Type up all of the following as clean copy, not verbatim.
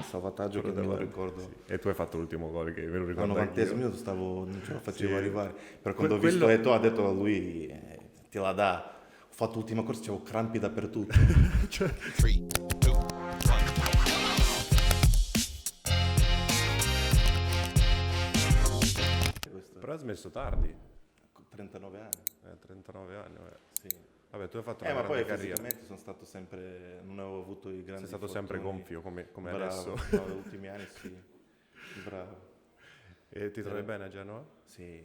salvataggio che me lo ricordo. Sì. E tu hai fatto l'ultimo gol che me lo Al ricordo 90esimo anch'io. minuto non ce la facevo Sì. arrivare. Però quando ho visto Eto'o, ha detto a lui, te la dà. Ho fatto l'ultima corsa, c'avevo crampi dappertutto. Three, two, one. Però ha smesso tardi, 39 anni. 39 anni. Vabbè. Sì. Vabbè, tu hai fatto una Ma grande poi carriera. fisicamente sono stato sempre, non avevo avuto i grandi Sei stato sempre infortuni. gonfio come Bravo, adesso. no, negli ultimi anni sì. Bravo. E ti trovi bene a Genova? Sì.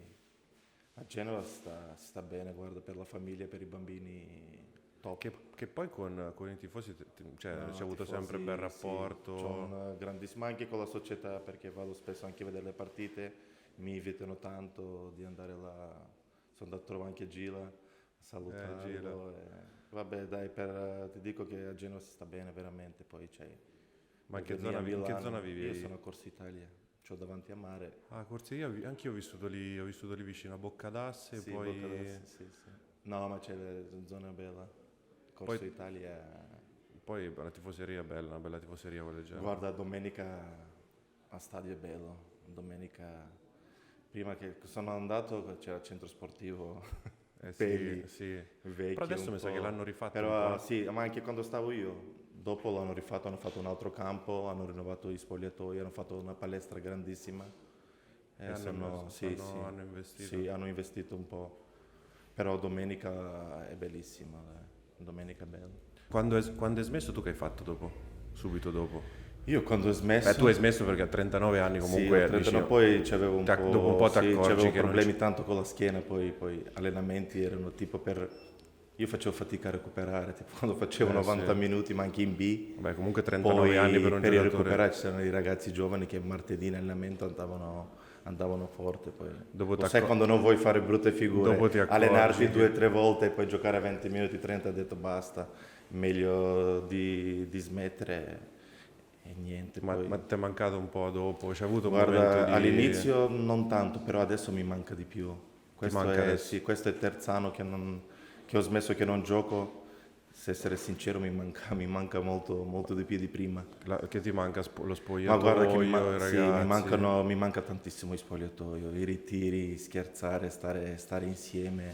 A Genova sta bene, guarda, per la famiglia, per i bambini, top. Che poi con i tifosi cioè, No, c'è avuto tifosi, sempre un bel sì, rapporto. c'ho un grandissimo anche con la società perché vado spesso anche a vedere le partite, mi invitano tanto di andare là. Sono andato a trovare anche Gila, a salutarlo. Gila. Vabbè, dai, ti dico che a Genova si sta bene veramente, poi c'è. Ma in che venire zona, a in che Milano. zona vivi? Io sono a Corso Italia, c'ho davanti a mare. Ah, Corsia, anch'io ho vissuto lì vicino a Boccadasse, Sì, poi... Bocca d'Asti, sì. No, ma c'è la zona bella. Corso Poi- Italia. Poi la tifoseria è bella, una bella tifoseria quella del genere. Guarda, domenica a stadio è bello. Domenica, prima che sono andato, c'era il centro sportivo Peli, Sì. vecchio. Però adesso un mi sa po'. che l'hanno rifatto Però un po'. sì, ma anche quando stavo io. Dopo l'hanno rifatto, hanno fatto un altro campo, hanno rinnovato gli spogliatoi, hanno fatto una palestra grandissima. Hanno investito. Sì, hanno investito un po'. Però domenica è bellissima, dai. Domenica è bella. Quando hai smesso tu che hai fatto dopo? Subito dopo? Io quando ho smesso... Tu hai smesso perché a 39 anni comunque... Sì, a 39, dici, poi c'avevo un po'... dopo un po' ti accorgi c'avevo che non problemi tanto con la schiena, poi allenamenti erano tipo per... Io facevo fatica a recuperare, tipo quando facevo 90 sì. minuti, ma anche in B. Vabbè, comunque 39 Poi anni per un per giocatore... recuperare ci sono i ragazzi giovani che martedì in allenamento andavano forte. Poi. Dopo Lo sai quando non vuoi fare brutte figure, Dopo ti accorgi allenarti che- 2 o 3 volte e poi giocare 20 minuti 30, ho detto basta, meglio di smettere e niente. Ma poi. ti è mancato un po' dopo? C'è avuto un Guarda, momento di... all'inizio non tanto, però adesso mi manca di più. Questo manca è, adesso? sì, questo è il terzo anno che ho smesso, che non gioco. Se essere sincero mi manca molto di più di prima. Che ti manca lo Ma spogliatoio, guarda che i sì, ragazzi? mi manca tantissimo il spogliatoio, i ritiri, scherzare, stare insieme,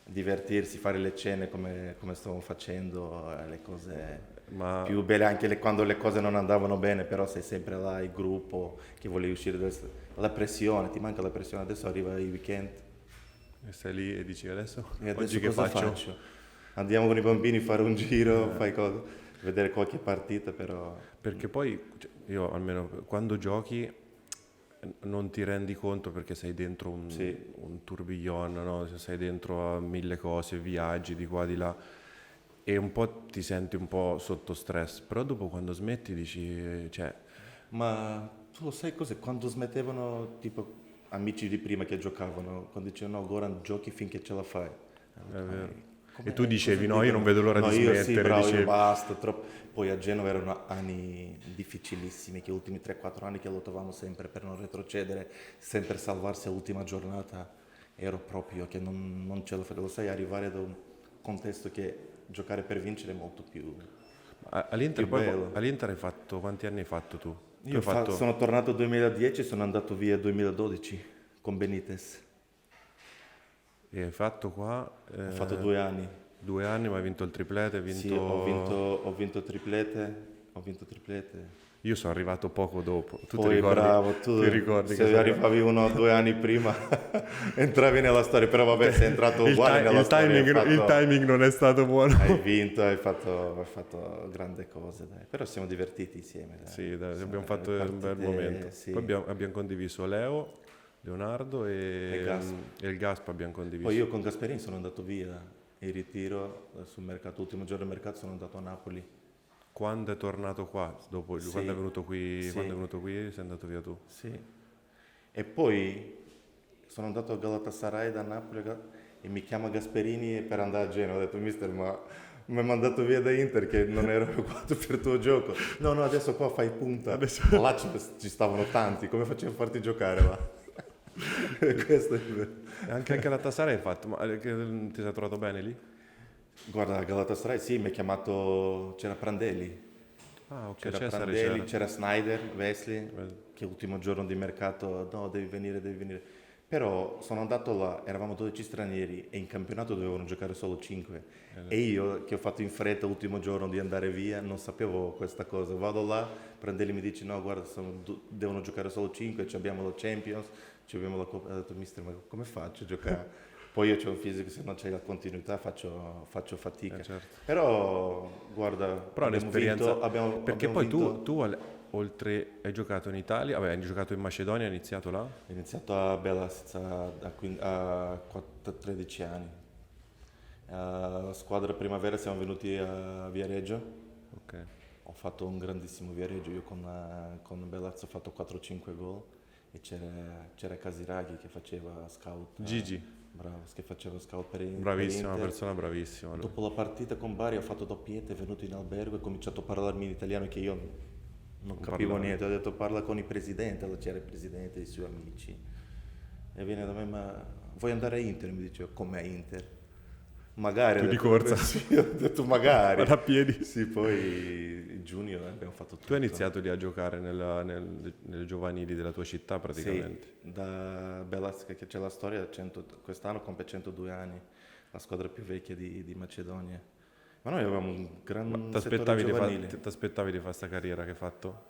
divertirsi, fare le cene come stavamo facendo, le cose Ma più belle, anche quando le cose non andavano bene, però sei sempre là, il gruppo che volevi uscire, la pressione, ti manca la pressione, adesso arriva il weekend stai lì e dici adesso? e adesso Oggi che cosa faccio? Andiamo con i bambini a fare un giro, fai cosa, vedere qualche partita, però... Perché poi cioè, io almeno quando giochi non ti rendi conto perché sei dentro Sì. un tourbillon, no? Cioè, sei dentro a mille cose, viaggi di qua di là e un po' ti senti un po' sotto stress, però dopo quando smetti dici, cioè, Ma tu lo sai cos'è? Quando smettevano, tipo, amici di prima che giocavano, quando dicevano no, Goran, giochi finché ce la fai. è vero. Come- E tu dicevi cosa no, io dicono? non vedo l'ora No, di io smettere, sì, bravo, dicevi. io basta, troppo. Poi a Genova erano anni difficilissimi, che gli ultimi 3-4 anni che lottavamo sempre per non retrocedere, sempre salvarsi all'ultima giornata, ero proprio che non ce la facevo. Lo sai, arrivare da un contesto che giocare per vincere è molto più... All'Inter, Più poi, bello. all'Inter hai fatto, quanti anni hai fatto tu? Tu Io hai fatto, sono tornato nel 2010 e sono andato via nel 2012 con Benitez. e hai fatto qua Ho fatto 2 anni. 2 anni, ma hai vinto il triplete, hai vinto... Sì, ho vinto triplete. Io sono arrivato poco dopo. Tu Poi ti ricordi? bravo, tu ti ricordi se arrivavi 1 o 2 anni prima entravi nella storia, però vabbè, sei entrato uguale nella storia. il timing non è stato buono. Hai vinto, hai fatto grandi cose, dai. Però siamo divertiti insieme. Dai. Sì, dai, Siamo abbiamo fatto le un bel partite, momento. sì. Poi abbiamo condiviso Leonardo E Gasp. e il Gasp abbiamo condiviso. Poi io con Gasperini sono andato via in ritiro sul mercato, l'ultimo giorno del mercato sono andato a Napoli. Quando è tornato qua? Dopo, Sì. quando è venuto qui, Sì. quando è venuto qui sei andato via tu. Sì. E poi sono andato a Galatasaray da Napoli e mi chiama Gasperini per andare a Genova. Ho detto, mister, ma mi hai mandato via da Inter che non ero adeguato per il tuo gioco. No, adesso qua fai punta. Là ci stavano tanti, come facevo a farti giocare là? Questo è vero. E anche Galatasaray hai fatto, ma ti sei trovato bene lì? Guarda, Galatasaray sì, mi ha chiamato, c'era Prandelli. Ah, ok, C'era Cesare Prandelli, c'era. c'era Snyder, Wesley, che ultimo giorno di mercato, no, devi venire, devi venire. Però sono andato là, eravamo 12 stranieri e in campionato dovevano giocare solo 5. E io, che ho fatto in fretta l'ultimo giorno di andare via, non sapevo questa cosa. Vado là, Prandelli mi dice, no, guarda, devono giocare solo 5, abbiamo la Champions, abbiamo la Coppa. Ho detto, mister, ma come faccio a giocare? Poi io c'ho un fisico, se non c'è la continuità faccio fatica. Certo. Però, guarda, Però è abbiamo un'esperienza, vinto, perché abbiamo poi vinto. oltre hai giocato in Italia, vabbè, hai giocato in Macedonia, hai iniziato là? Ho iniziato a Belasica a 13 anni. La squadra primavera siamo venuti a Viareggio. Ok. Ho fatto un grandissimo Viareggio, io con Belazzo ho fatto 4-5 gol e c'era Casiraghi che faceva scout. Gigi, Bravo, che faceva scout per bravissima, Inter. persona bravissima. lui. Dopo la partita con Bari ho fatto doppietta, è venuto in albergo e ho cominciato a parlarmi in italiano che io non capivo parlavi. niente. Ho detto parla con il presidente, allora c'era il presidente e i suoi amici. E viene da me, ma vuoi andare a Inter? Mi dice, com'è Inter? Magari. Tu ho di detto, corsa. Sì, ho detto magari. Vado a piedi. Sì, poi in giugno abbiamo fatto tutto. Tu hai iniziato lì a giocare nelle giovanili della tua città praticamente. Sì, da Belasca che c'è la storia, quest'anno compie 102 anni, la squadra più vecchia di Macedonia. Ma noi avevamo un gran Ti settore aspettavi giovanile. di fare questa carriera che hai fatto?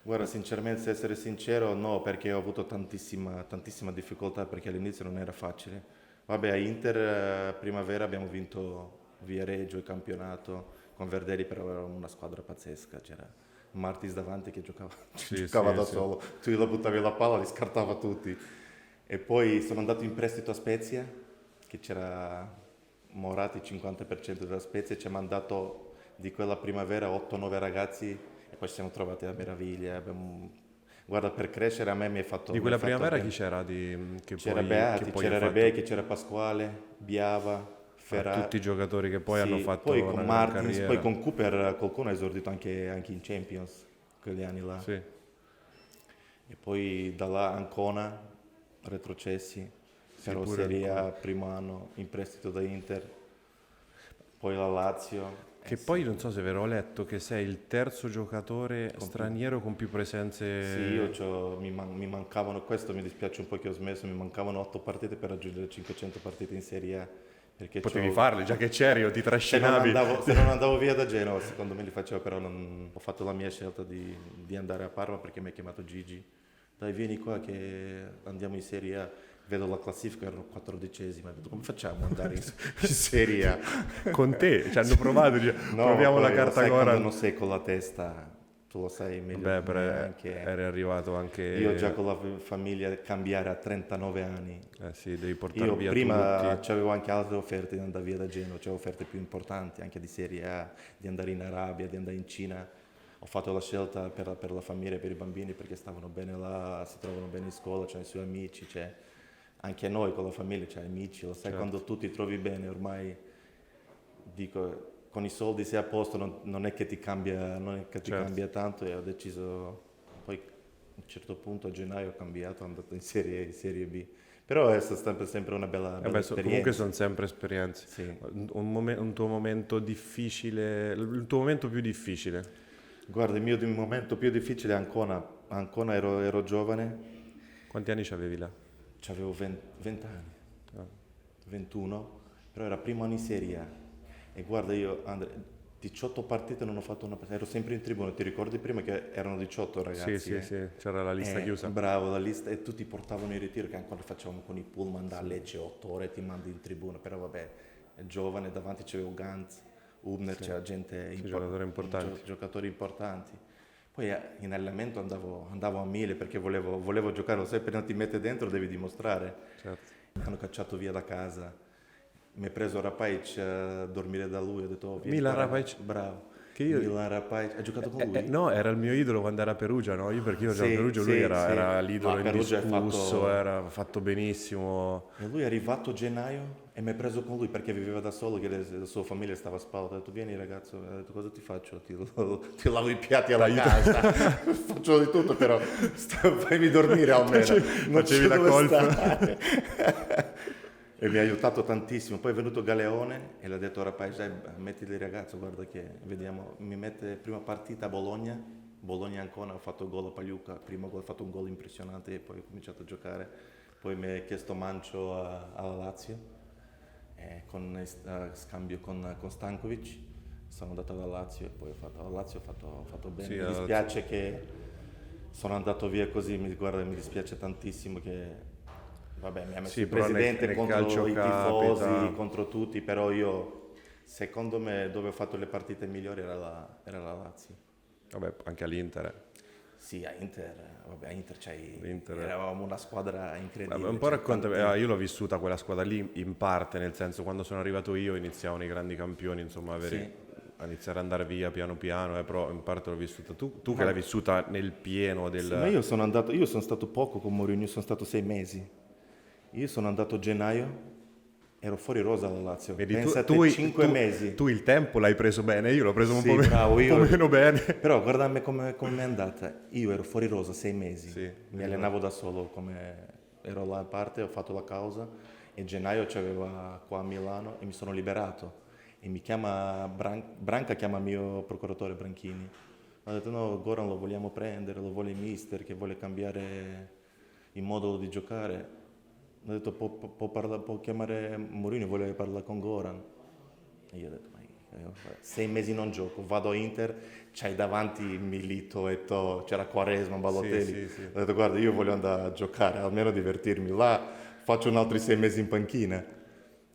Guarda, sinceramente, se essere sincero, no, perché ho avuto tantissima difficoltà, perché all'inizio non era facile. Vabbè, a Inter primavera abbiamo vinto Viareggio il campionato, con Verdelli però era una squadra pazzesca, c'era Martis davanti che giocava, Sì, giocava sì, da sì. solo, tu gli buttavi la palla, li scartava tutti. E poi sono andato in prestito a Spezia, che c'era Moratti, 50% della Spezia, ci ha mandato di quella primavera 8-9 ragazzi e poi ci siamo trovati a meraviglia. Guarda, per crescere a me mi ha fatto Di quella mi ha fatto primavera bene. chi c'era? C'era Che Beati, poi c'era ha fatto- Rebecchi, c'era Pasquale, Biava, Ferrari. tutti i giocatori che poi Sì, hanno fatto poi una con gran Martins, carriera. poi con Cooper qualcuno ha esordito anche in Champions quegli anni là. Sì. E poi da là Ancona, retrocessi, però pure Serie A primo anno in prestito da Inter, poi la Lazio. Che poi non so se ve l'ho letto che sei il terzo giocatore straniero con più presenze. Sì, mi mancavano, questo mi dispiace un po' che ho smesso, mi mancavano 8 partite per raggiungere 500 partite in Serie A. Perché Potevi farle, già che c'eri o ti se trascinavi. non andavo via da Genova, secondo me li facevo, però ho fatto la mia scelta di andare a Parma perché mi ha chiamato Gigi. Dai, vieni qua che andiamo in Serie A. Vedo la classifica, erano 14esima. Ho detto, come facciamo ad andare in Serie A? Con te, ci hanno provato, No, proviamo la poi, carta sai, Cora. quando non sei con la testa, tu lo sai meglio. Beh, di me anche. eri arrivato anche. Io già con la famiglia cambiare a 39 anni. Sì, devi portare Io via prima tutti. avevo anche altre offerte di andare via da Genova, c'avevo offerte più importanti anche di Serie A, di andare in Arabia, di andare in Cina. Ho fatto la scelta per la famiglia e per i bambini perché stavano bene là, si trovano bene in scuola, c'hanno i suoi amici, anche noi con la famiglia c'hai amici, lo sai, Certo. quando tu ti trovi bene ormai, dico, con i soldi sei a posto, non è che ti cambia, non è che ti Certo. cambia tanto e ho deciso, poi a un certo punto a gennaio ho cambiato, sono andato in Serie B, però è stata sempre una bella Comunque esperienza. sono sempre esperienze. Sì. Un tuo momento difficile, il tuo momento più difficile. Guarda, il mio momento più difficile è Ancona ero giovane, Quanti anni c'avevi là? avevo 20 anni. Ah. 21, però era primo anno in Serie A. E guarda, io 18 partite non ho fatto una partita, ero sempre in tribuna, ti ricordi prima che erano 18 ragazzi? Sì, c'era la lista chiusa. Bravo, la lista, e tutti portavano in ritiro, che ancora facevamo con i pullman da Lecce, 8 ore ti mandi in tribuna, però vabbè, è giovane, davanti c'avevo Gantz, Hubner, c'era gente giocatori importanti. giocatori importanti. Poi in allenamento andavo a 1000 perché volevo giocare, lo sai, appena ti mette dentro devi dimostrare. Certo. Mi hanno cacciato via da casa, mi ha preso Rapaic a dormire da lui, ho detto vieni Milan qua, Rapaic? bravo. Che io- Milan Rapaic, hai giocato con lui? No, era il mio idolo quando era a Perugia, no? Io perché io ero a Sì, Perugia, lui sì, era sì. l'idolo Ma Perugia è indiscusso, era fatto benissimo. E lui è arrivato a gennaio e mi ha preso con lui perché viveva da solo, che la sua famiglia stava a spalla. Ho detto vieni ragazzo, ho detto cosa ti faccio? Ti lavo i piatti alla casa, faccio di tutto però fammi dormire almeno. Non Facevi c'è da dove colf. stare. E mi ha aiutato tantissimo. Poi è venuto Galeone e le ha detto rapaz, mettili il ragazzo, guarda che vediamo. Mi mette prima partita a Bologna, Bologna-Ancona, ho fatto gol a Pagliuca, primo gol, ho fatto un gol impressionante e poi ho cominciato a giocare. Poi mi ha chiesto Mancio alla Lazio, a scambio con Stankovic. Sono andato alla Lazio e poi alla Lazio ho fatto bene. Sì, Mi alla Lazio. dispiace che sono andato via così, mi dispiace tantissimo che vabbè, mi ha messo Sì, il però presidente nel contro calcio i tifosi, capita. contro tutti, però io, secondo me, dove ho fatto le partite migliori era la Lazio. Vabbè, anche all'Inter. Sì, a Inter L'Inter. eravamo una squadra incredibile. Vabbè, un po' raccontami, tanti- io l'ho vissuta quella squadra lì in parte, nel senso quando sono arrivato io iniziavano i grandi campioni, insomma, a iniziare ad andare via piano piano, però in parte l'ho vissuta tu che l'hai vissuta nel pieno del... Sì, ma io sono stato poco con Mourinho, io sono stato 6 mesi. Io sono andato a gennaio, ero fuori rosa alla Lazio. Vedi, Pensate, 5 mesi. tu il tempo l'hai preso bene, io l'ho preso Sì, un bravo, po' meno bene. Però guardami come mi è andata. Io ero fuori rosa 6 mesi, Sì, mi allenavo da solo, come ero là a parte, ho fatto la causa e gennaio c'aveva qua a Milano e mi sono liberato. E mi chiama Branca, chiama il mio procuratore Branchini. Ha detto no, Goran lo vogliamo prendere, lo vuole il mister che vuole cambiare il modo di giocare. Ha detto può chiamare Mourinho, vuole parlare con Goran. E io ho detto, ma io 6 mesi non gioco, vado a Inter, c'hai davanti Milito, c'era Quaresma, Balotelli. Sì. Ho detto, guarda, io voglio andare a giocare, almeno divertirmi. Là faccio un altri 6 mesi in panchina.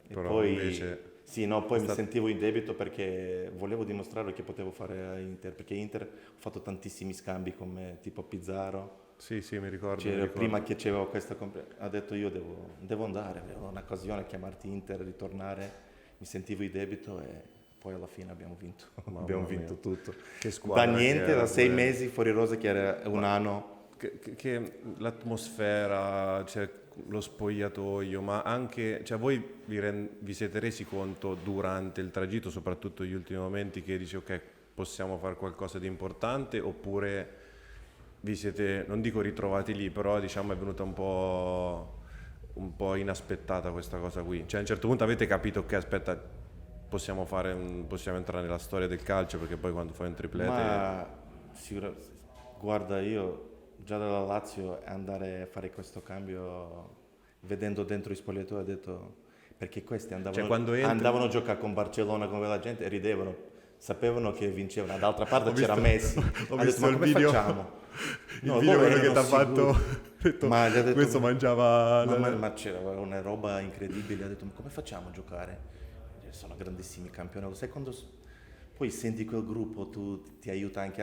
E Però poi, invece sì, no, poi mi sentivo in debito perché volevo dimostrare che potevo fare a Inter, perché Inter ho fatto tantissimi scambi come tipo Pizzaro. sì, mi ricordo. Prima che c'avevo questa ha detto io devo andare, avevo un'occasione a chiamarti Inter, ritornare, mi sentivo in debito e poi alla fine abbiamo vinto, Mamma abbiamo mia. vinto tutto. Che squadra Da che niente, era da 6 pure. mesi fuori rosa che era un anno. Che l'atmosfera, cioè, lo spogliatoio, ma anche, cioè, voi vi siete resi conto durante il tragitto, soprattutto negli ultimi momenti, che dici ok, possiamo fare qualcosa di importante, oppure vi siete, non dico ritrovati lì, però diciamo è venuta un po' inaspettata questa cosa qui. Cioè a un certo punto avete capito che aspetta, possiamo entrare nella storia del calcio, perché poi quando fai un triplete... Ma guarda, io già dalla Lazio andare a fare questo cambio, vedendo dentro i spogliatoi, ho detto perché questi Cioè, quando entri- andavano a giocare con Barcellona, con quella gente e ridevano, sapevano che vincevano. D'altra parte Ho c'era visto- Messi, ho ha visto detto ma il come video- facciamo? Il No, video loro quello che ti erano ha fatto, sicuri. ha detto, Ma gli ha detto- questo mangiava... Ma c'era una roba incredibile, ha detto ma come facciamo a giocare? Sono grandissimi campioni, lo sai quando poi senti quel gruppo, ti aiuta anche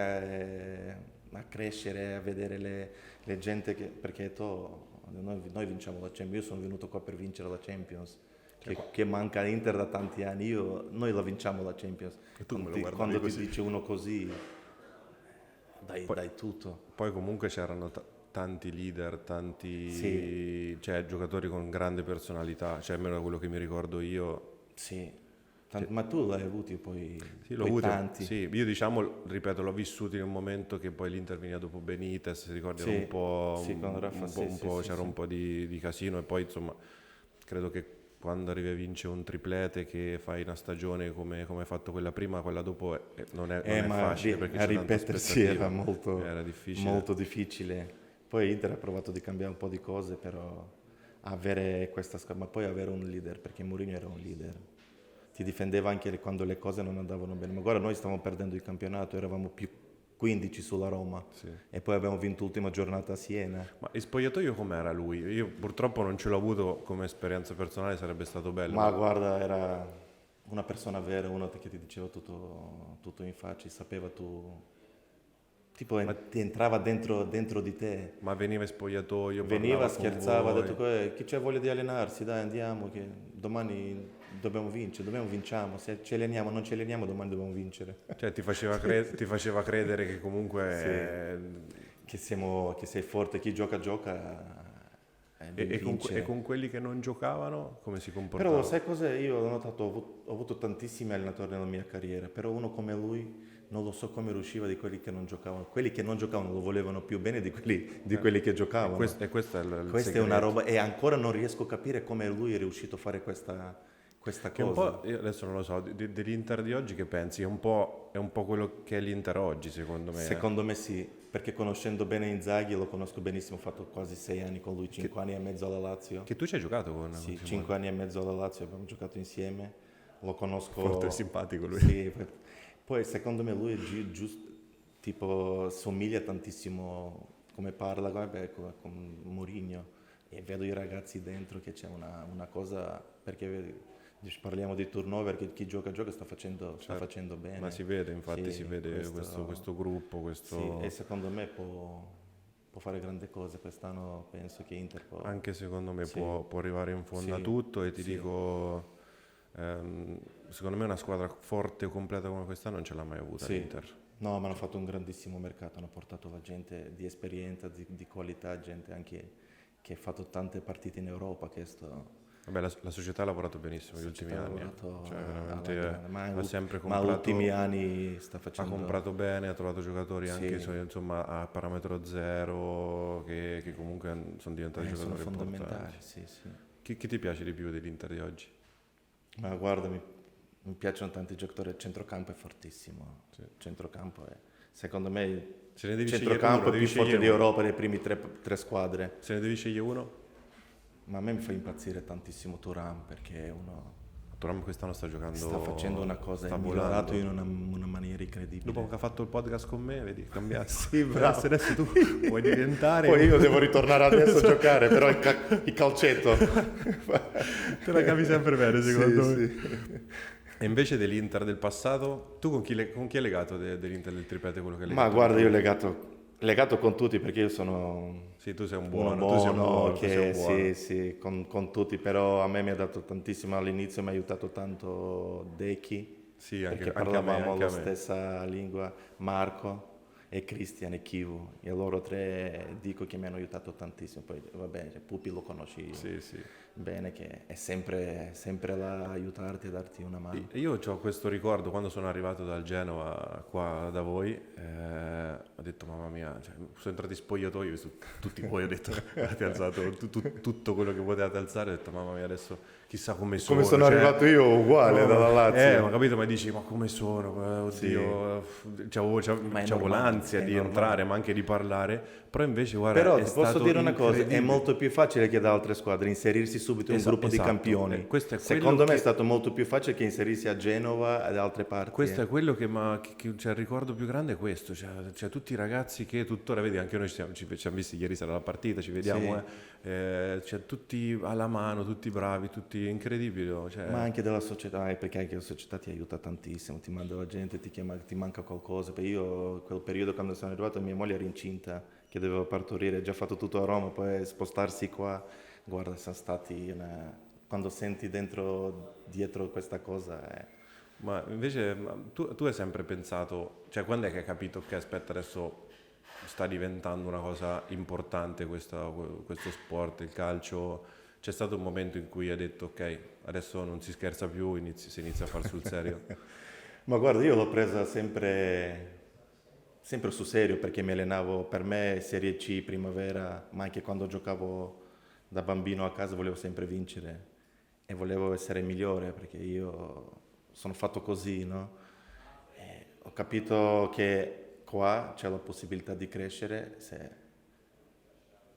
a crescere, a vedere le gente perché noi vinciamo la Champions, io sono venuto qua per vincere la Champions, che manca Inter da tanti anni, noi la vinciamo la Champions. E tu me lo guardavi Quando così. ti dice uno così, dai tutto. Poi comunque c'erano tanti leader, tanti Sì. cioè, giocatori con grande personalità, cioè almeno da quello che mi ricordo io. Sì. Ma tu l'hai avuti poi, Sì, l'ho poi avuto, tanti. sì, io diciamo, ripeto, l'ho vissuto in un momento che poi l'Inter veniva dopo Benitez, si ricorda, era Sì, un po', sì, con Rafa, un po', sì, c'era sì. un po' di casino e poi insomma credo che quando arrivi a vincere un triplete che fai una stagione come hai fatto quella prima, quella dopo non è Ma facile perché a c'è tanta ripetersi era aspettativa. Era difficile. molto difficile. Poi Inter ha provato di cambiare un po' di cose, però avere questa ma poi avere un leader, perché Mourinho era un leader. Ti difendeva anche quando le cose non andavano bene. Ma guarda, noi stavamo perdendo il campionato, eravamo più 15 sulla Roma Sì. e poi abbiamo vinto l'ultima giornata a Siena. Ma in spogliatoio com'era lui? Io purtroppo non ce l'ho avuto come esperienza personale, sarebbe stato bello. Ma guarda, era una persona vera, uno che ti diceva tutto in faccia, sapeva tipo ti entrava dentro di te. Ma veniva in spogliatoio, Veniva, parlava con scherzava, ha voi. detto chi c'è voglia di allenarsi, dai andiamo che domani dobbiamo vincere, vinciamo, se ci alleniamo non ci alleniamo domani dobbiamo vincere. Cioè ti faceva, ti faceva credere che comunque... Che sei forte, chi gioca vince. E con quelli che non giocavano come si comportava? Però sai cos'è? Io ho notato, ho avuto tantissimi allenatori nella mia carriera, però uno come lui non lo so come riusciva di quelli che non giocavano. Quelli che non giocavano lo volevano più bene di quelli che giocavano. Questo è il Questa è segreto. una roba, e ancora non riesco a capire come lui è riuscito a fare questa Che un cosa. po', io adesso non lo so, dell'Inter di oggi che pensi? È un po' quello che è l'Inter oggi, secondo me. Secondo me sì, perché conoscendo bene Inzaghi, lo conosco benissimo, ho fatto quasi 6 anni con lui, 5 anni e mezzo alla Lazio. Che tu ci hai giocato con Sì, Simone. 5 anni e mezzo alla Lazio, abbiamo giocato insieme, lo conosco... Molto simpatico lui. Sì, poi secondo me lui è giusto, tipo, somiglia tantissimo come parla con Mourinho, e vedo i ragazzi dentro che c'è una cosa, perché parliamo di turnover, che chi gioca sta facendo bene. Ma si vede, infatti, Sì, si vede questo gruppo, questo... Sì, e secondo me può fare grandi cose quest'anno, penso che Inter può... Anche secondo me Sì. può arrivare in fondo a Sì, tutto, e ti sì. dico, secondo me una squadra forte o completa come quest'anno non ce l'ha mai avuta Sì. l'Inter. No, ma hanno fatto un grandissimo mercato, hanno portato la gente di esperienza, di qualità, gente anche che ha fatto tante partite in Europa. Vabbè, la società ha lavorato benissimo negli ultimi anni. Cioè, veramente ha sempre ma comprato, ultimi anni sta ha facendo... comprato bene, ha trovato giocatori anche Sì. insomma a parametro zero che comunque sono diventati sono giocatori fondamentali, importanti. sì, sì. Chi ti piace di più dell'Inter di oggi? Ma guarda, mi piacciono tanti giocatori, il centrocampo è fortissimo. Sì. Centrocampo è, secondo me, Se ne devi il scegliere centrocampo uno, è devi più forte scegliere di uno. Europa, le prime tre squadre. Se ne devi scegliere uno? Ma a me mi fa impazzire tantissimo Thuram, perché è uno Thuram quest'anno sta giocando, sta facendo una cosa, sta è migliorato volando. in una maniera incredibile. Dopo che ha fatto il podcast con me, vedi, cambiato. Sì, bravo. Adesso tu puoi diventare... Poi io devo ritornare adesso a giocare, però il calcetto. Te la capi sempre bene, secondo me. Sì. E invece dell'Inter del passato, tu con chi hai legato dell'Inter del triplete, quello che hai legato? Ma guarda, io ho legato con tutti, perché io sono Sì, tu sei un uno buono, tu sei un buono, buono, tu sei un che buono. sì, con tutti, però a me mi ha dato tantissimo all'inizio, mi ha aiutato tanto Dechi, Sì, anche, perché anche a me, parlavamo anche a la me. stessa lingua, Marco e Christian e Kivu, e loro tre dico che mi hanno aiutato tantissimo. Poi vabbè, Pupi lo conosci Sì, sì. bene, che è sempre là a aiutarti, a darti una mano. Io ho questo ricordo quando sono arrivato dal Genova qua da voi, ho detto mamma mia, cioè, sono entrati in spogliatoio, ho visto tutti voi, ho detto avete alzato tutto quello che potevate alzare, ho detto mamma mia adesso chissà come sono. Come sono cioè, arrivato io, uguale, dalla Lazio. ma capito, ma dici ma come sono, oddio, c'avevo Ma è c'avevo normale, l'ansia è di normale. entrare ma anche di parlare, però invece guarda Però è ti posso stato dire una cosa, è incredibile. molto più facile che da altre squadre inserirsi subito in un gruppo Esatto, di campioni. questo è quello Secondo me che- è stato molto più facile che inserirsi a Genova e da altre parti. Questo è quello cioè, il ricordo più grande è questo, cioè, tutti i ragazzi che tuttora, vedi, anche noi ci siamo visti ieri sera alla partita, ci vediamo, cioè, tutti alla mano, tutti bravi, tutti incredibili. Cioè, Ma anche della società, perché anche la società ti aiuta tantissimo, ti manda la gente, ti chiama, ti manca qualcosa. Perché io, quel periodo quando sono arrivato, mia moglie era incinta, che doveva partorire, ha già fatto tutto a Roma, poi spostarsi qua, guarda, siamo stati, quando senti dietro questa cosa, ma invece tu hai sempre pensato, cioè quando è che hai capito che aspetta adesso sta diventando una cosa importante questo sport, il calcio? C'è stato un momento in cui hai detto ok, adesso non si scherza più, si inizia a far sul serio? Ma guarda, io l'ho presa sempre sul serio, perché mi allenavo, per me Serie C, primavera, ma anche quando giocavo da bambino a casa volevo sempre vincere e volevo essere migliore, perché io sono fatto così, no? E ho capito che qua c'è la possibilità di crescere, se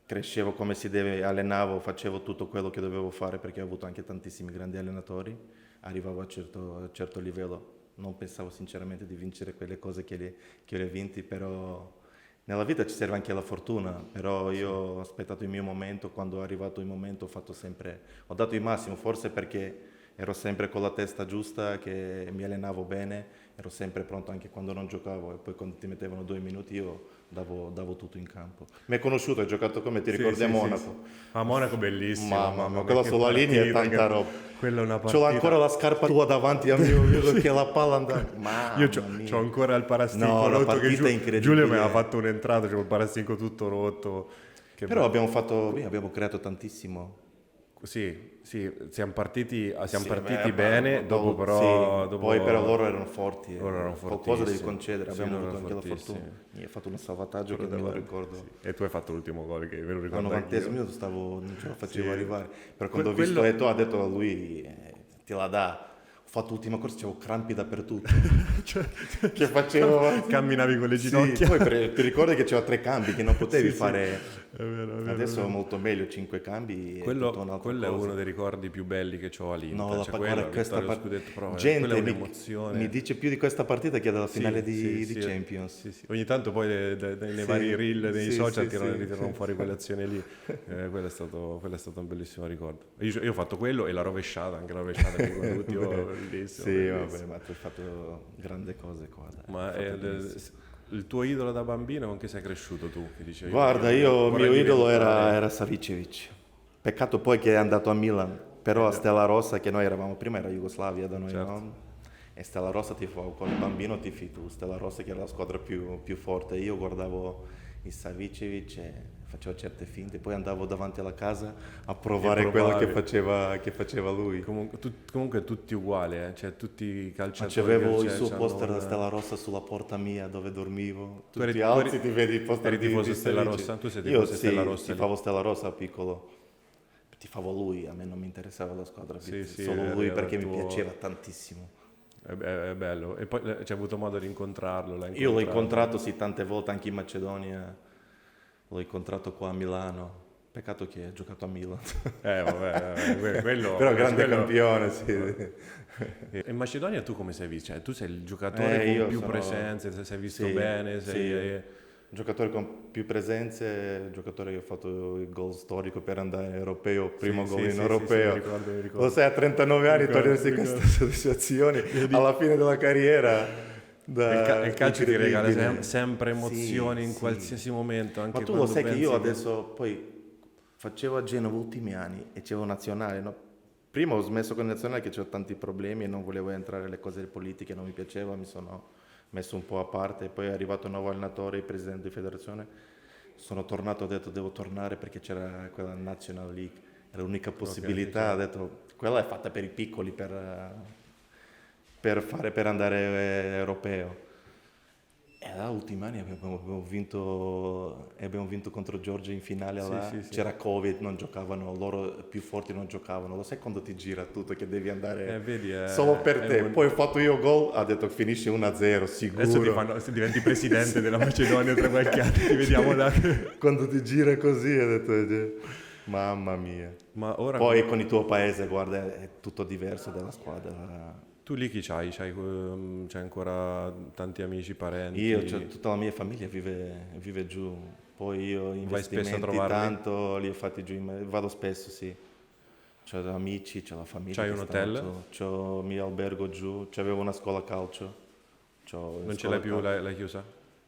crescevo come si deve, allenavo, facevo tutto quello che dovevo fare, perché ho avuto anche tantissimi grandi allenatori, arrivavo a certo livello. Non pensavo sinceramente di vincere quelle cose che le ho vinti, però nella vita ci serve anche la fortuna, però io ho aspettato il mio momento, quando è arrivato il momento ho dato il massimo, forse perché ero sempre con la testa giusta, che mi allenavo bene, ero sempre pronto anche quando non giocavo, e poi quando ti mettevano 2 minuti io davo tutto in campo. Mi hai conosciuto, hai giocato come ti ricordi a Monaco? A Monaco bellissimo, Mamma mia, mia, quella che sulla linea è partita, tanta roba. Quella è una C'ho partita. ancora la scarpa tua davanti a me, io vedo che la palla andava. Io Mamma mia. c'ho ancora il parastinco No, la rotto che partita è incredibile. Giulio mi aveva fatto un'entrata, c'ho il parastinco tutto rotto. Che Però abbiamo creato tantissimo Sì, siamo partiti beh, bene, dopo però... sì, dopo- poi però loro erano forti. Loro erano Qualcosa devi fortissimi. concedere, Sì, abbiamo loro avuto erano anche la fortuna. fortissimi. Mi ha fatto un salvataggio che Quello me lo davanti, ricordo. sì. E tu hai fatto l'ultimo gol che me lo Al ricordo 90 anch'io. minuto non ce la facevo Sì. arrivare. Però quando ho visto Quello- Eto'o ha detto a lui, ti la dà. Ho fatto l'ultima corsa, avevo crampi dappertutto. Che facevo... Camminavi con le Sì, ginocchia. poi ti ricordi che c'erano 3 cambi che non potevi Sì, sì. fare. È vero, è vero, Adesso è è vero. molto meglio, 5 cambi e Quello, tutta un'altra quello è cosa. uno dei ricordi più belli che ho all'Inter. No, Cioè, quello, guarda, questa vittoria allo scudetto, però, quella gente è mi un'emozione. dice più di questa partita che della finale di sì, Champions. sì, sì. Ogni tanto poi nei Sì, vari reel, nei sì, social sì, ritirano sì. fuori quelle azioni lì. Quello è stato un bellissimo ricordo. Io ho fatto quello e la rovesciata, anche la rovesciata che con l'ultimo, bellissimo. Sì, bellissimo. vabbè, ma tu hai fatto grandi cose qua. dai. Ma Hai fatto benissimo. il tuo idolo da bambino con chi sei cresciuto tu? Che dicevi, Guarda, il vorrei mio idolo diventare- era Savicevic. Peccato poi che è andato a Milan, però a Stella Rossa, che noi eravamo prima, era Jugoslavia da noi, Certo. no? E Stella Rossa tifavo, quando bambino tifi tu, Stella Rossa che era la squadra più forte. Io guardavo il Savicevic e facevo certe finte, poi andavo davanti alla casa a provare quello provavi. che faceva lui. Comunque tutti uguali, cioè tutti i Ma calciatori. c'avevo che il suo c'hanno poster da un- Stella Rossa sulla porta mia dove dormivo. Tu eri- Tutti tu alzi eri- ti vedi il poster eri tifoso di Stella Savicevic. Rossa? Tu sei Io tifoso Stella Rossa lì? tifavo Stella Rossa piccolo. Tifavo lui, a me non mi interessava la squadra, Sì, sì, solo era lui il perché mi tuo- piaceva tantissimo. È bello. E poi c'è avuto modo di incontrarlo? l'hai Io l'ho incontrato sì tante volte anche in Macedonia, l'ho incontrato qua a Milano. Peccato che ha giocato a Milan. Quello, Però grande quello- campione, sì. E in Macedonia tu come sei visto? Cioè, tu sei il giocatore con io più sono- presenze, se sei visto Sì, bene, sì. sei... Giocatore con più presenze, giocatore che ha fatto il gol storico per andare in europeo, primo Sì, gol sì, in sì, europeo. sì, mi ricordo. Lo sai, a 39 anni Ricordo, togliersi ricordo. queste soddisfazioni alla fine della carriera. Il calcio ti regala incredibile. sempre emozioni Sì, in sì. qualsiasi momento, anche Ma tu lo quando sai che pensi io adesso poi facevo a Genova ultimi anni e c'avevo nazionale, no? Prima ho smesso con il nazionale che c'ho tanti problemi e non volevo entrare nelle cose politiche, non mi piaceva, mi sono messo un po' a parte. Poi è arrivato un nuovo allenatore, il presidente di federazione, sono tornato, ho detto devo tornare perché c'era quella National League, era l'unica possibilità, ho detto quella è fatta per i piccoli, per andare europeo. E da ultimi anni abbiamo vinto contro Georgia in finale, Sì, là. sì, sì. C'era Covid, non giocavano, loro più forti non giocavano. Lo sai quando ti gira tutto che devi andare vedi, solo per è te. un- Poi ho fatto io gol, ha detto finisce 1-0, sicuro. Adesso se diventi presidente della Macedonia tra qualche anno, ti vediamo là. Quando ti gira così, ho detto, mamma mia. Ma ora Poi con il tuo paese, guarda, è tutto diverso dalla squadra. tu lì chi c'hai? C'hai ancora tanti amici, parenti? Io, tutta la mia famiglia vive giù, poi io Vai spesso a investimenti trovarli? tanto li ho fatti giù, vado spesso sì, c'ho amici, c'ho la famiglia. C'hai che un stanno hotel? giù, c'ho il mio albergo giù, c'avevo una scuola calcio. Non ce l'hai più, l'hai chiusa?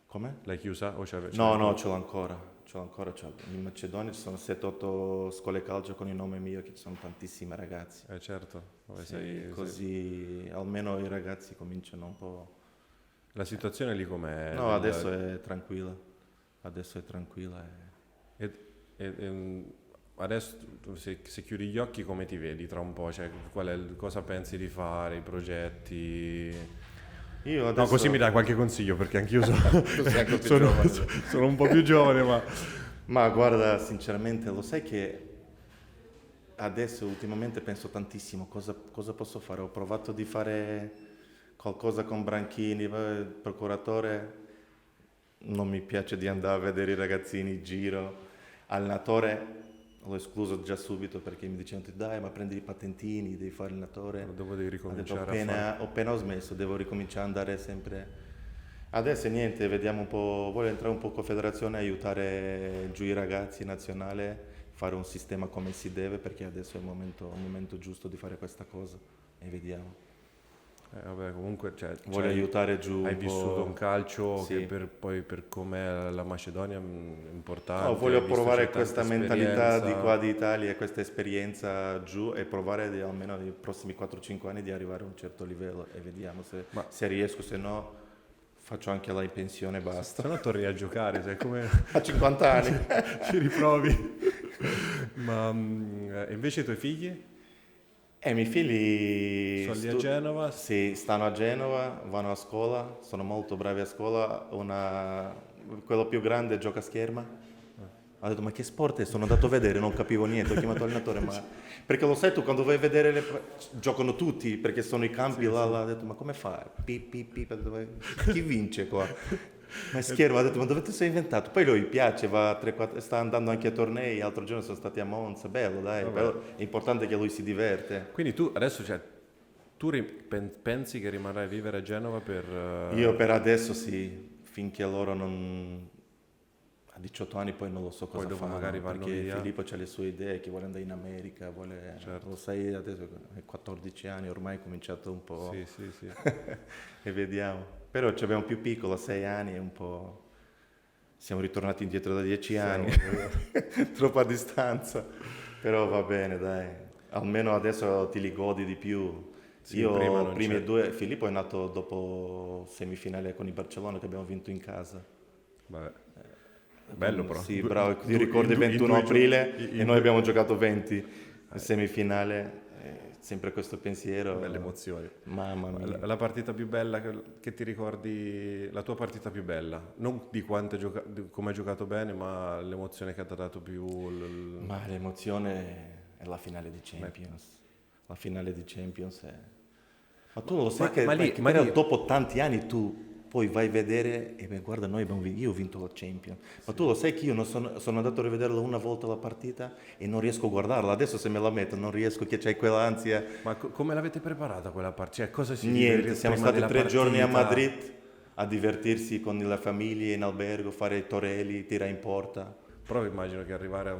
Come? L'hai chiusa? O No, ce l'ho ancora. In Macedonia ci sono 7-8 scuole calcio con il nome mio, che ci sono tantissimi ragazzi. Certo. Vabbè, Sì, così almeno i ragazzi cominciano un po'. La situazione lì com'è? No, adesso è tranquilla. Adesso se chiudi gli occhi come ti vedi tra un po'? Cioè, cosa pensi di fare, i progetti? Io adesso... No, così mi dai qualche consiglio perché anch'io Tu sei anche più giovane. sono un po' più giovane, ma... Ma guarda, sinceramente, lo sai che adesso ultimamente penso tantissimo cosa posso fare. Ho provato di fare qualcosa con Branchini, il procuratore, non mi piace di andare a vedere i ragazzini in giro. Allenatore l'ho escluso già subito perché mi dicevano dai ma prendi i patentini, devi fare allenatore. Dopo devi Ho detto, ricominciare a fare... appena ho smesso, devo ricominciare ad andare sempre. Adesso niente, vediamo un po', voglio entrare un po' con federazione, aiutare giù i ragazzi nazionale, fare un sistema come si deve perché adesso è il momento giusto di fare questa cosa e vediamo. Vabbè, comunque, Voglio aiutare giù hai un vissuto po'. un calcio Sì. che poi per com'è la Macedonia è importante. No, voglio hai visto provare c'è questa tanta mentalità di esperienza. qua d'Italia, questa esperienza giù e provare almeno nei prossimi 4-5 anni di arrivare a un certo livello e vediamo se riesco, se no faccio anche la in pensione e basta. Se no torni a giocare, sai come A 50 anni. ci riprovi. Ma invece i tuoi figli? I miei figli Sono lì a Genova? Sì, stanno a Genova, vanno a scuola, sono molto bravi a scuola. Quello più grande gioca a scherma. Ho detto, ma che sport è? Sono andato a vedere, non capivo niente, ho chiamato l'allenatore, ma... Perché lo sai tu, quando vai a vedere, giocano tutti, perché sono i campi là, ho detto, ma come fai? Pip, pip, pip, ho detto, ma chi vince qua? Ma è schermo, ho detto, ma dove ti sei inventato? Poi lui piace, sta andando anche a tornei, l'altro giorno sono stati a Monza, bello dai, bello. È importante che lui si diverte. Quindi tu adesso, cioè, pensi che rimarrai a vivere a Genova per... Io per adesso sì, finché loro non... A 18 anni poi non lo so cosa dopo fanno, magari vanno perché via. Filippo ha le sue idee, che vuole andare in America, Certo. lo sai adesso, è 14 anni, ormai è cominciato un po'... Sì. E vediamo. Però ci abbiamo più piccolo, 6 anni, è un po'... Siamo ritornati indietro da 10 anni, troppa distanza. Però va bene, dai. Almeno adesso ti li godi di più. Sì, Io prima non primi c'è. due... Filippo è nato dopo semifinale con il Barcellona che abbiamo vinto in casa. Vabbè. Bello però. Sì, bravo, ti ricordi il 21 aprile e noi abbiamo giocato 20 in semifinale, sempre questo pensiero. Belle emozioni. Mamma mia. La partita più bella che ti ricordi, la tua partita più bella, non di quanto di come hai giocato bene, ma l'emozione che ti ha dato più... Ma l'emozione è la finale di Champions. La finale di Champions è... Ma tu non lo sai che però dopo tanti anni tu poi vai a vedere e beh, guarda, io ho vinto la Champions. Ma tu lo sai che io non sono andato a rivederla una volta la partita e non riesco a guardarla. Adesso se me la metto non riesco, che c'hai quell'ansia. Ma come l'avete preparata quella partita? Cioè, cosa si Niente, siamo prima stati della 3 giorni a partita? Madrid a divertirsi con la famiglia in albergo, fare i torelli, tirare in porta. Però immagino che arrivare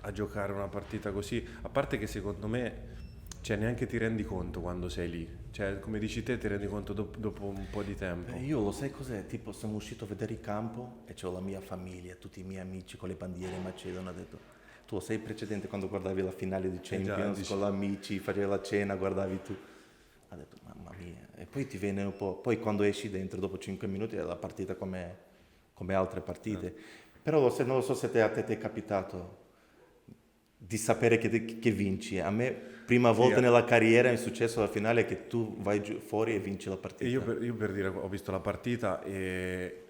a giocare una partita così, a parte che secondo me, cioè, neanche ti rendi conto quando sei lì. Cioè, come dici te, ti rendi conto dopo un po' di tempo. Io lo sai cos'è? Tipo, sono uscito a vedere il campo e c'ho la mia famiglia, tutti i miei amici con le bandiere Macedonia. Ho detto, tu lo sai precedente quando guardavi la finale di Champions con gli amici, facevi la cena, guardavi tu. Ho detto, mamma mia. E poi ti viene un po'... Poi quando esci dentro, dopo 5 minuti, è la partita come altre partite. Però non lo so se a te ti è capitato di sapere che vinci. A me, prima volta nella carriera, è successo alla finale che tu vai fuori e vinci la partita. E io per dire, ho visto la partita e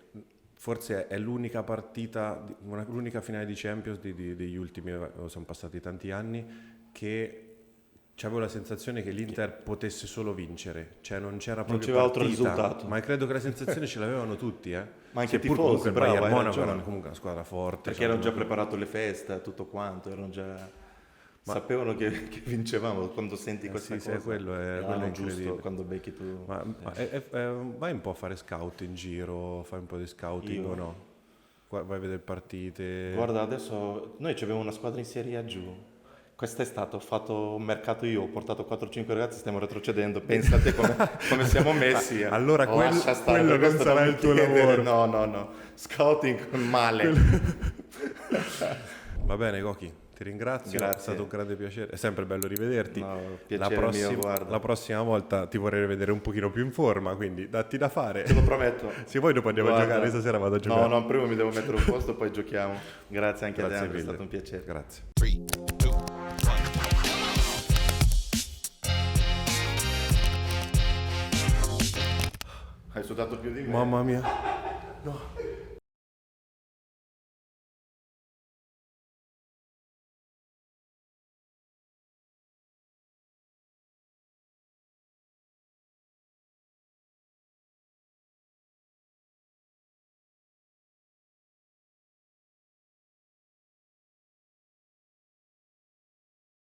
forse è l'unica partita, l'unica finale di Champions degli ultimi, sono passati tanti anni, che avevo la sensazione che l'Inter potesse solo vincere, cioè non c'era proprio c'era partita, altro risultato. ma credo che la sensazione ce l'avevano tutti, Ma anche seppur tifosi, comunque il bravo, Bayern hai Monaco ragione. era comunque una squadra forte. Perché erano già preparato le feste, tutto quanto, sapevano che vincevamo. Quando senti questa sì, cosa, quello è giusto incredibile. quando becchi tu. Ma vai un po' a fare scout in giro, fai un po' di scouting Io? o no? Vai a vedere partite. Guarda, adesso noi abbiamo una squadra in Serie A giù. Quest'estate ho fatto un mercato io, ho portato 4-5 ragazzi, stiamo retrocedendo. Pensate come siamo messi. Allora Lascia stare, quello per non questo sarà mi il tuo chiedere. lavoro. No. Scouting male. Va bene, Cochi, ti ringrazio, Grazie. è stato un grande piacere, è sempre bello rivederti. No, piacere mio, guarda. La prossima volta ti vorrei vedere un pochino più in forma, quindi datti da fare. Te lo prometto. Se poi dopo andiamo a Guarda. giocare, stasera vado a giocare. No, prima mi devo mettere un posto, poi giochiamo. Grazie anche a te, Grazie Andrea, è mille. stato un piacere. Grazie. 3, 2, 1. Hai sudato più di me? Mamma mia. No.